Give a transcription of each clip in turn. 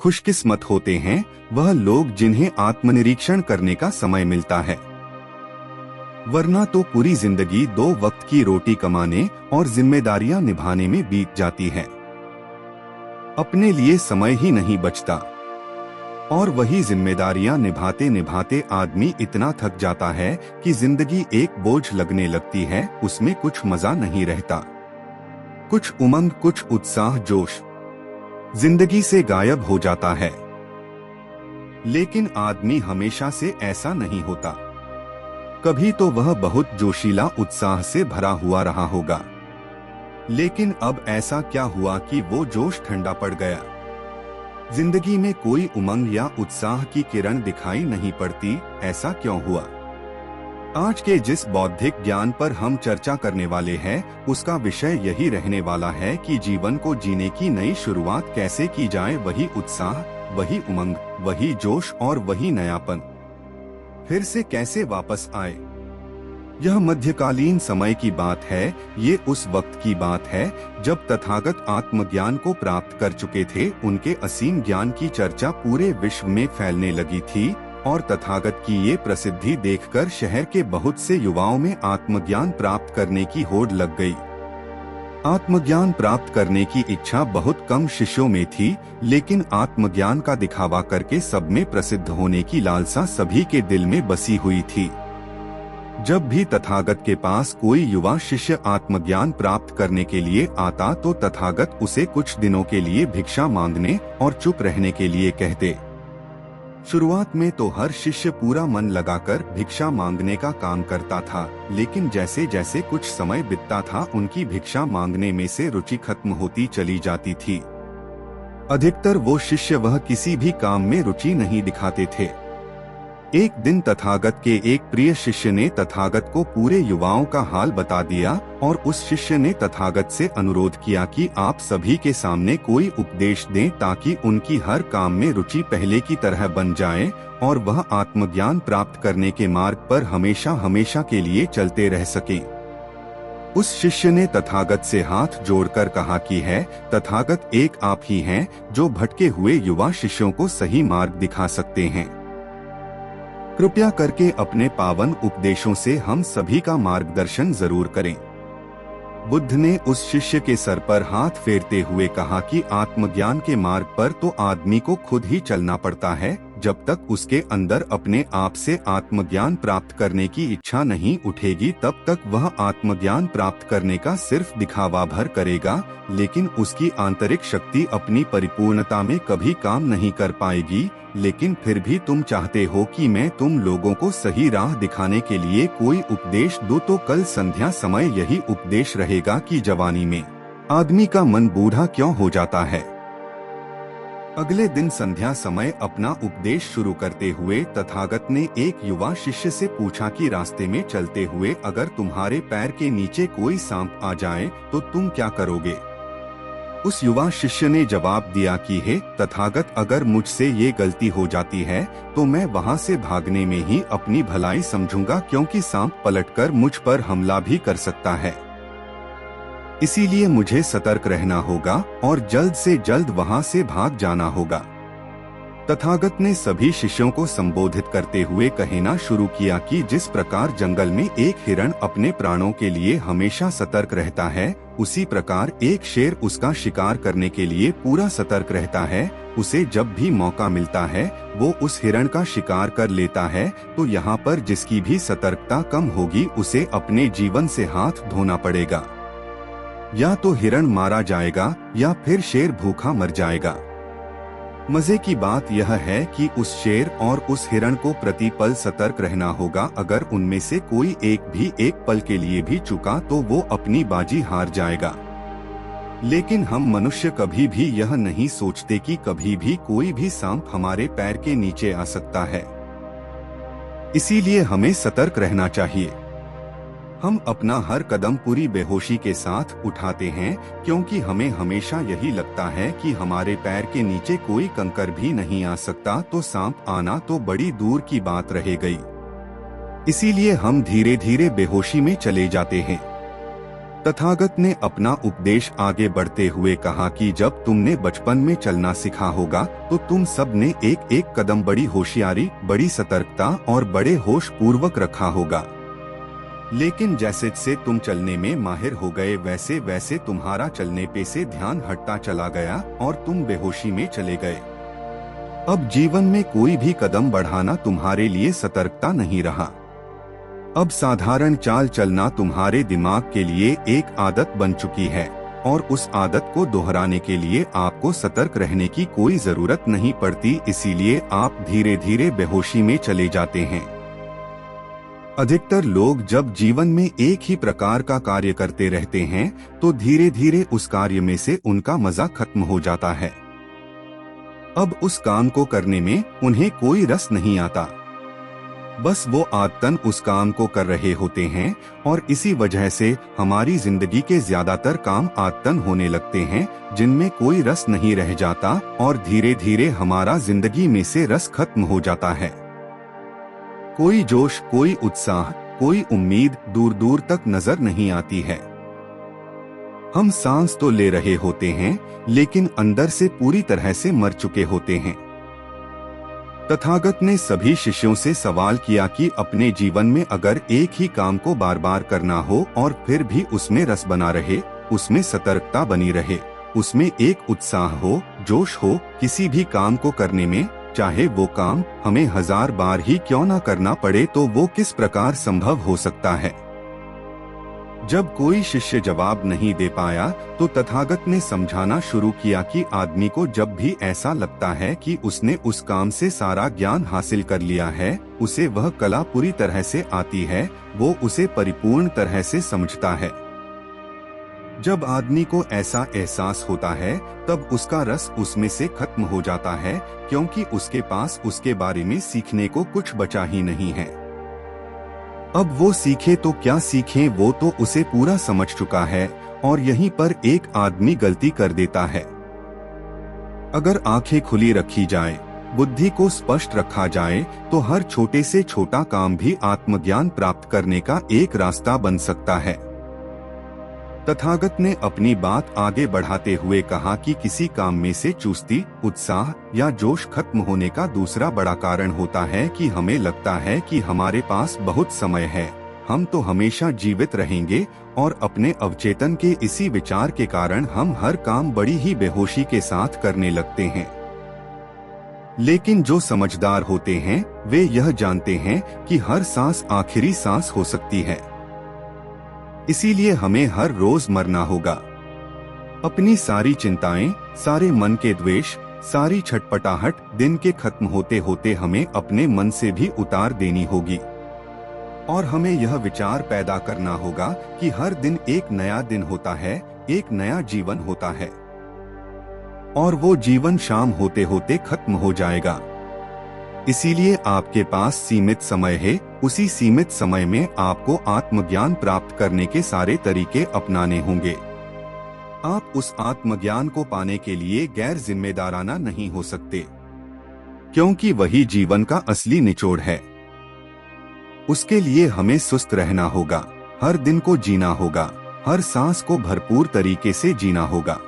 खुशकिस्मत होते हैं वह लोग जिन्हें आत्मनिरीक्षण करने का समय मिलता है, वरना तो पूरी जिंदगी दो वक्त की रोटी कमाने और जिम्मेदारियां निभाने में बीत जाती है। अपने लिए समय ही नहीं बचता और वही जिम्मेदारियां निभाते निभाते आदमी इतना थक जाता है कि जिंदगी एक बोझ लगने लगती है। उसमें कुछ मजा नहीं रहता, कुछ उमंग, कुछ उत्साह, जोश जिंदगी से गायब हो जाता है। लेकिन आदमी हमेशा से ऐसा नहीं होता। कभी तो वह बहुत जोशीला, उत्साह से भरा हुआ रहा होगा, लेकिन अब ऐसा क्या हुआ कि वो जोश ठंडा पड़ गया। जिंदगी में कोई उमंग या उत्साह की किरण दिखाई नहीं पड़ती। ऐसा क्यों हुआ? आज के जिस बौद्धिक ज्ञान पर हम चर्चा करने वाले हैं उसका विषय यही रहने वाला है कि जीवन को जीने की नई शुरुआत कैसे की जाए। वही उत्साह, वही उमंग, वही जोश और वही नयापन फिर से कैसे वापस आए। यह मध्यकालीन समय की बात है। ये उस वक्त की बात है जब तथागत आत्मज्ञान को प्राप्त कर चुके थे। उनके असीम ज्ञान की चर्चा पूरे विश्व में फैलने लगी थी और तथागत की ये प्रसिद्धि देखकर शहर के बहुत से युवाओं में आत्मज्ञान प्राप्त करने की होड़ लग गई। आत्मज्ञान प्राप्त करने की इच्छा बहुत कम शिष्यों में थी, लेकिन आत्मज्ञान का दिखावा करके सब में प्रसिद्ध होने की लालसा सभी के दिल में बसी हुई थी। जब भी तथागत के पास कोई युवा शिष्य आत्मज्ञान प्राप्त करने के लिए आता तो तथागत उसे कुछ दिनों के लिए भिक्षा मांगने और चुप रहने के लिए कहते। शुरुआत में तो हर शिष्य पूरा मन लगाकर भिक्षा मांगने का काम करता था, लेकिन जैसे जैसे कुछ समय बीतता था उनकी भिक्षा मांगने में से रुचि खत्म होती चली जाती थी। अधिकतर वो शिष्य वह किसी भी काम में रुचि नहीं दिखाते थे। एक दिन तथागत के एक प्रिय शिष्य ने तथागत को पूरे युवाओं का हाल बता दिया और उस शिष्य ने तथागत से अनुरोध किया कि आप सभी के सामने कोई उपदेश दें ताकि उनकी हर काम में रुचि पहले की तरह बन जाए और वह आत्मज्ञान प्राप्त करने के मार्ग पर हमेशा हमेशा के लिए चलते रह सकें। उस शिष्य ने तथागत से हाथ जोड़कर कहा कि है तथागत, एक आप ही हैं जो भटके हुए युवा शिष्यों को सही मार्ग दिखा सकते हैं। कृपया करके अपने पावन उपदेशों से हम सभी का मार्गदर्शन जरूर करें। बुद्ध ने उस शिष्य के सर पर हाथ फेरते हुए कहा कि आत्मज्ञान के मार्ग पर तो आदमी को खुद ही चलना पड़ता है। जब तक उसके अंदर अपने आप से आत्मज्ञान प्राप्त करने की इच्छा नहीं उठेगी तब तक वह आत्मज्ञान प्राप्त करने का सिर्फ दिखावा भर करेगा, लेकिन उसकी आंतरिक शक्ति अपनी परिपूर्णता में कभी काम नहीं कर पाएगी। लेकिन फिर भी तुम चाहते हो कि मैं तुम लोगों को सही राह दिखाने के लिए कोई उपदेश दूं, तो कल संध्या समय यही उपदेश रहेगा कि जवानी में आदमी का मन बूढ़ा क्यों हो जाता है। अगले दिन संध्या समय अपना उपदेश शुरू करते हुए तथागत ने एक युवा शिष्य से पूछा कि रास्ते में चलते हुए अगर तुम्हारे पैर के नीचे कोई सांप आ जाए तो तुम क्या करोगे। उस युवा शिष्य ने जवाब दिया कि हे तथागत, अगर मुझसे ये गलती हो जाती है तो मैं वहाँ से भागने में ही अपनी भलाई समझूंगा, क्योंकि सांप पलटकर मुझ पर हमला भी कर सकता है। इसीलिए मुझे सतर्क रहना होगा और जल्द से जल्द वहाँ से भाग जाना होगा। तथागत ने सभी शिष्यों को संबोधित करते हुए कहना शुरू किया कि जिस प्रकार जंगल में एक हिरण अपने प्राणों के लिए हमेशा सतर्क रहता है, उसी प्रकार एक शेर उसका शिकार करने के लिए पूरा सतर्क रहता है। उसे जब भी मौका मिलता है वो उस हिरण का शिकार कर लेता है। तो यहाँ पर जिसकी भी सतर्कता कम होगी उसे अपने जीवन से हाथ धोना पड़ेगा। या तो हिरण मारा जाएगा या फिर शेर भूखा मर जाएगा। मजे की बात यह है कि उस शेर और उस हिरण को प्रतिपल सतर्क रहना होगा। अगर उनमें से कोई एक भी एक पल के लिए भी चूका तो वो अपनी बाजी हार जाएगा। लेकिन हम मनुष्य कभी भी यह नहीं सोचते कि कभी भी कोई भी सांप हमारे पैर के नीचे आ सकता है। इसीलिए हमें सतर्क रहना चाहिए। हम अपना हर कदम पूरी बेहोशी के साथ उठाते हैं, क्योंकि हमें हमेशा यही लगता है कि हमारे पैर के नीचे कोई कंकर भी नहीं आ सकता, तो सांप आना तो बड़ी दूर की बात रह गई। इसीलिए हम धीरे धीरे बेहोशी में चले जाते हैं। तथागत ने अपना उपदेश आगे बढ़ते हुए कहा कि जब तुमने बचपन में चलना सीखा होगा तो तुम सब ने एक एक कदम बड़ी होशियारी, बड़ी सतर्कता और बड़े होश पूर्वक रखा होगा। लेकिन जैसे से तुम चलने में माहिर हो गए वैसे वैसे तुम्हारा चलने पे से ध्यान हटता चला गया और तुम बेहोशी में चले गए। अब जीवन में कोई भी कदम बढ़ाना तुम्हारे लिए सतर्कता नहीं रहा। अब साधारण चाल चलना तुम्हारे दिमाग के लिए एक आदत बन चुकी है और उस आदत को दोहराने के लिए आपको सतर्क रहने की कोई जरूरत नहीं पड़ती, इसीलिए आप धीरे धीरे बेहोशी में चले जाते हैं। अधिकतर लोग जब जीवन में एक ही प्रकार का कार्य करते रहते हैं तो धीरे धीरे उस कार्य में से उनका मजा खत्म हो जाता है। अब उस काम को करने में उन्हें कोई रस नहीं आता, बस वो आदतन उस काम को कर रहे होते हैं और इसी वजह से हमारी जिंदगी के ज्यादातर काम आदतन होने लगते हैं जिनमें कोई रस नहीं रह जाता और धीरे धीरे हमारा जिंदगी में से रस खत्म हो जाता है। कोई जोश, कोई उत्साह, कोई उम्मीद दूर दूर तक नजर नहीं आती है। हम सांस तो ले रहे होते हैं लेकिन अंदर से पूरी तरह से मर चुके होते हैं। तथागत ने सभी शिष्यों से सवाल किया कि अपने जीवन में अगर एक ही काम को बार बार करना हो और फिर भी उसमें रस बना रहे, उसमें सतर्कता बनी रहे, उसमें एक उत्साह हो, जोश हो किसी भी काम को करने में, चाहे वो काम हमें 1000 बार ही क्यों ना करना पड़े, तो वो किस प्रकार संभव हो सकता है। जब कोई शिष्य जवाब नहीं दे पाया तो तथागत ने समझाना शुरू किया कि आदमी को जब भी ऐसा लगता है कि उसने उस काम से सारा ज्ञान हासिल कर लिया है, उसे वह कला पूरी तरह से आती है, वो उसे परिपूर्ण तरह से समझता है। जब आदमी को ऐसा एहसास होता है तब उसका रस उसमें से खत्म हो जाता है, क्योंकि उसके पास उसके बारे में सीखने को कुछ बचा ही नहीं है। अब वो सीखे तो क्या सीखे, वो तो उसे पूरा समझ चुका है। और यहीं पर एक आदमी गलती कर देता है। अगर आंखें खुली रखी जाए, बुद्धि को स्पष्ट रखा जाए तो हर छोटे से छोटा काम भी आत्मज्ञान प्राप्त करने का एक रास्ता बन सकता है। तथागत ने अपनी बात आगे बढ़ाते हुए कहा कि किसी काम में से चुस्ती, उत्साह या जोश खत्म होने का दूसरा बड़ा कारण होता है कि हमें लगता है कि हमारे पास बहुत समय है, हम तो हमेशा जीवित रहेंगे, और अपने अवचेतन के इसी विचार के कारण हम हर काम बड़ी ही बेहोशी के साथ करने लगते हैं। लेकिन जो समझदार होते हैं वे यह जानते हैं कि हर सांस आखिरी सांस हो सकती है, इसीलिए हमें हर रोज मरना होगा। अपनी सारी चिंताएं, सारे मन के द्वेष, सारी छटपटाहट दिन के खत्म होते होते हमें अपने मन से भी उतार देनी होगी। और हमें यह विचार पैदा करना होगा कि हर दिन एक नया दिन होता है, एक नया जीवन होता है, और वो जीवन शाम होते होते खत्म हो जाएगा। इसीलिए आपके पास सीमित समय है, उसी सीमित समय में आपको आत्मज्ञान प्राप्त करने के सारे तरीके अपनाने होंगे। आप उस आत्मज्ञान को पाने के लिए गैर जिम्मेदाराना नहीं हो सकते, क्योंकि वही जीवन का असली निचोड़ है। उसके लिए हमें सुस्त रहना होगा, हर दिन को जीना होगा, हर सांस को भरपूर तरीके से जीना होगा,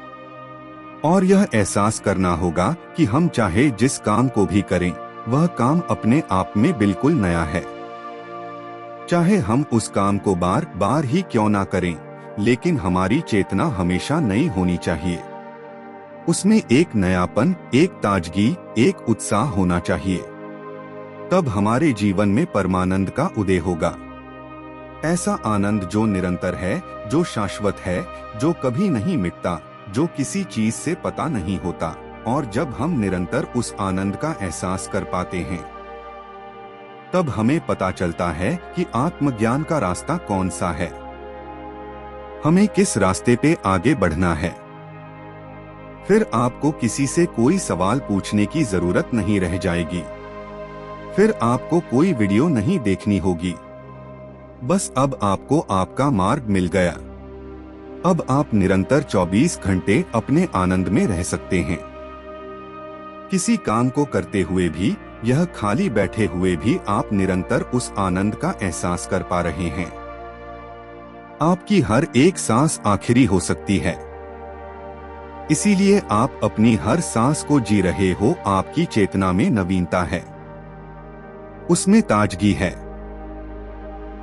और यह एहसास करना होगा कि हम चाहे जिस काम को भी करें वह काम अपने आप में बिल्कुल नया है। चाहे हम उस काम को बार बार ही क्यों ना करें, लेकिन हमारी चेतना हमेशा नई होनी चाहिए। उसमें एक नयापन, एक ताजगी, एक उत्साह होना चाहिए। तब हमारे जीवन में परमानंद का उदय होगा। ऐसा आनंद जो निरंतर है, जो शाश्वत है, जो कभी नहीं मिटता, जो किसी चीज से पता नहीं होता। और जब हम निरंतर उस आनंद का एहसास कर पाते हैं तब हमें पता चलता है कि आत्मज्ञान का रास्ता कौन सा है, हमें किस रास्ते पे आगे बढ़ना है। फिर आपको किसी से कोई सवाल पूछने की जरूरत नहीं रह जाएगी, फिर आपको कोई वीडियो नहीं देखनी होगी। बस अब आपको आपका मार्ग मिल गया। अब आप निरंतर 24 घंटे अपने आनंद में रह सकते हैं। किसी काम को करते हुए भी, यह खाली बैठे हुए भी आप निरंतर उस आनंद का एहसास कर पा रहे हैं। आपकी हर एक सांस आखिरी हो सकती है, इसीलिए आप अपनी हर सांस को जी रहे हो। आपकी चेतना में नवीनता है, उसमें ताजगी है।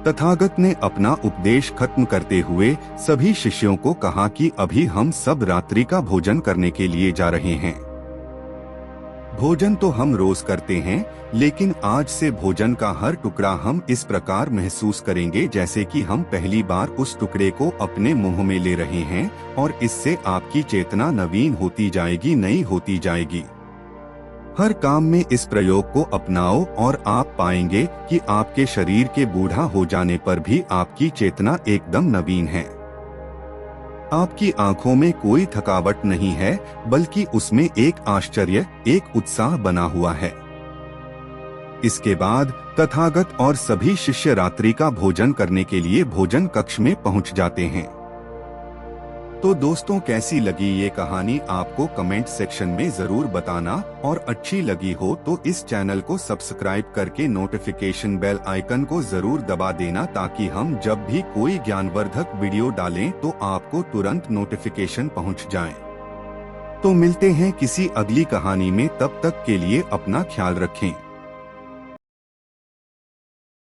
तथागत ने अपना उपदेश खत्म करते हुए सभी शिष्यों को कहा कि अभी हम सब रात्रि का भोजन करने के लिए जा रहे हैं। भोजन तो हम रोज करते हैं, लेकिन आज से भोजन का हर टुकड़ा हम इस प्रकार महसूस करेंगे जैसे कि हम पहली बार उस टुकड़े को अपने मुंह में ले रहे हैं, और इससे आपकी चेतना नवीन होती जाएगी, नई होती जाएगी। हर काम में इस प्रयोग को अपनाओ और आप पाएंगे कि आपके शरीर के बूढ़ा हो जाने पर भी आपकी चेतना एकदम नवीन है। आपकी आंखों में कोई थकावट नहीं है, बल्कि उसमें एक आश्चर्य, एक उत्साह बना हुआ है। इसके बाद तथागत और सभी शिष्य रात्रि का भोजन करने के लिए भोजन कक्ष में पहुंच जाते हैं। तो दोस्तों, कैसी लगी ये कहानी आपको कमेंट सेक्शन में जरूर बताना, और अच्छी लगी हो तो इस चैनल को सब्सक्राइब करके नोटिफिकेशन बेल आइकन को जरूर दबा देना, ताकि हम जब भी कोई ज्ञानवर्धक वीडियो डालें तो आपको तुरंत नोटिफिकेशन पहुंच जाए। तो मिलते हैं किसी अगली कहानी में, तब तक के लिए अपना ख्याल रखें।